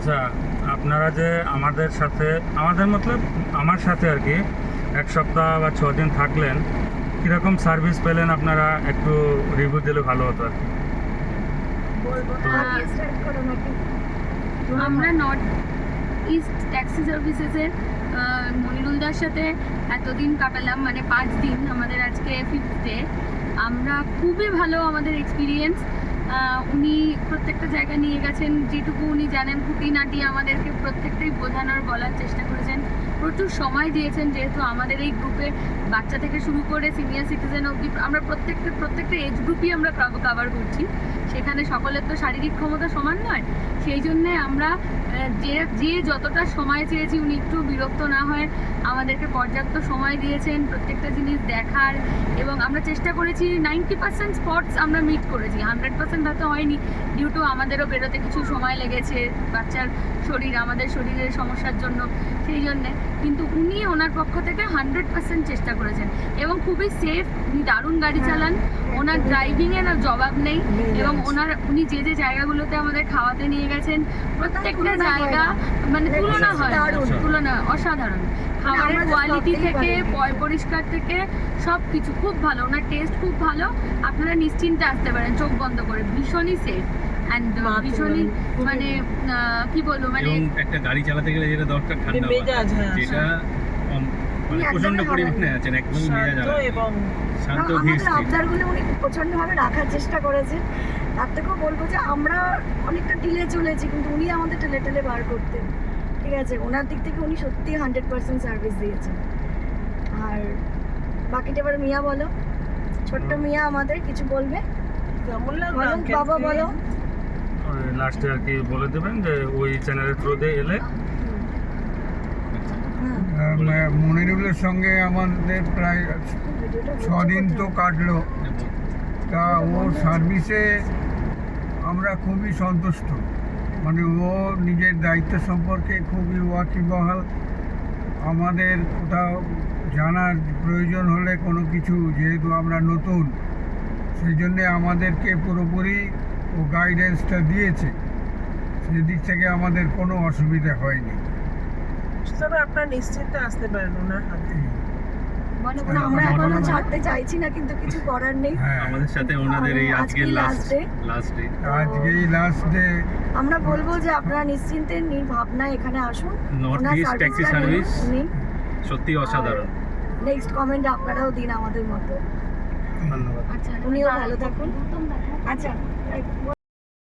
আচ্ছা, আপনারা যে আমাদের সাথে, আমাদের মতলব আমার সাথে আর কি 1 সপ্তাহ বা 6 দিন থাকলেন, কীরকম সার্ভিস পেলেন আপনারা একটু রিভিউ দিলে ভালো হতো আর কি। আমরা নর্থ ইস্ট ট্যাক্সি সার্ভিসেসের মনিরুলদার সাথে এতদিন কাটালাম, মানে 5 দিন, আমাদের আজকে 5th ডে। আমরা খুবই ভালো আমাদের এক্সপিরিয়েন্স। উনি প্রত্যেকটা জায়গায় নিয়ে গেছেন, যেটুকু উনি জানেন খুঁটিনাটি আমাদেরকে প্রত্যেকটাই বোঝানোর, বলার চেষ্টা করেছেন। প্রচুর সময় দিয়েছেন, যেহেতু আমাদের এই গ্রুপে বাচ্চা থেকে শুরু করে সিনিয়র সিটিজেন অবধি আমরা প্রত্যেকটা এজ গ্রুপই আমরা কভার করছি। সেখানে সকলের তো শারীরিক ক্ষমতা সমান নয়, সেই জন্যে আমরা যে যতটা সময় চেয়েছি উনি একটু বিরক্ত না হয় আমাদেরকে পর্যাপ্ত সময় দিয়েছেন প্রত্যেকটা জিনিস দেখার। এবং আমরা চেষ্টা করেছি 90% স্পটস আমরা মিট করেছি, 100% হয়তো হয়নি, ডিউ টু আমাদেরও বেরোতে কিছু সময় লেগেছে, বাচ্চার শরীর, আমাদের শরীরের সমস্যার জন্য, সেই জন্যে। কিন্তু উনি ওনার পক্ষ থেকে 100% চেষ্টা করেছেন এবং খুবই সেফ। উনি দারুণ গাড়ি চালান, ওনার ড্রাইভিংয়ের জবাব নেই। এবং উনি যে জায়গাগুলোতে আমাদের খাওয়াতে নিয়ে গেছেন, প্রত্যেকটা জায়গা মানে তুলনা অসাধারণ। খাবারের কোয়ালিটি থেকে পরিষ্কার থেকে সব কিছু খুব ভালো, ওনার টেস্ট খুব ভালো। আপনারা নিশ্চিন্তে আসতে পারেন চোখ বন্ধ করে, ভীষণই সেফ অ্যান্ড ভীষণই মানে কি বলবো, মানে একটা গাড়ি চালাতে গেলে যেটা দরকার ঠান্ডা মেজাজ, যেটা মানে প্রচন্ড পরিমাণে আছেন, একদমই মেজাজ এবং শান্ত ধীর স্থির। আবদারগুলো উনি প্রচন্ডভাবে রাখার চেষ্টা করেছেন। তার থেকেও বলবো যে আমরা অনেকটা ঢিলে চলেছি, কিন্তু উনি আমাদের ঠেলে বার করতেন। ঠিক আছে, ওনার দিক থেকে উনি সত্যি 100% সার্ভিস দিয়েছেন। আর বাকিটা এবার মিয়া বলো, ছোট্ট মিয়া আমাদের কিছু বলবে। বাবা বলো, লাস্টে আর কি বলে দেবেন যে ওই চ্যানেলের থ্রুতে এলে। মনিরুলের সঙ্গে আমাদের প্রায় 6 দিন তো কাটলো, তা ওর সার্ভিসে আমরা খুবই সন্তুষ্ট। মানে ও নিজের দায়িত্ব সম্পর্কে খুবই ওয়াকিবহাল। আমাদের কোথাও জানার প্রয়োজন হলে কোনো কিছু, যেহেতু আমরা নতুন, সেই জন্যে আমাদেরকে পুরোপুরি ও গাইডেন্সটা দিয়েছে। সেদিক থেকে আমাদের কোনো অসুবিধা হয়নি। তবে আপনারা নিশ্চিন্তে আসতে পারেন ওনার হাতে। আমরা এখনো ছাড়তে চাইছি না, কিন্তু কিছু করার নেই। আমাদের সাথে ওনাদের এই আজকের লাস্ট ডে আমরা বলবো যে আপনারা নিশ্চিন্তে নির্ভাবনায় এখানে আসুন। নর্থ ইস্ট ট্যাক্সি সার্ভিস সত্যি অসাধারণ। নেক্সট কমেন্ট আপনারাও দিন আমাদের মতো। ধন্যবাদ। উনিও ভালো থাকুন। আচ্ছা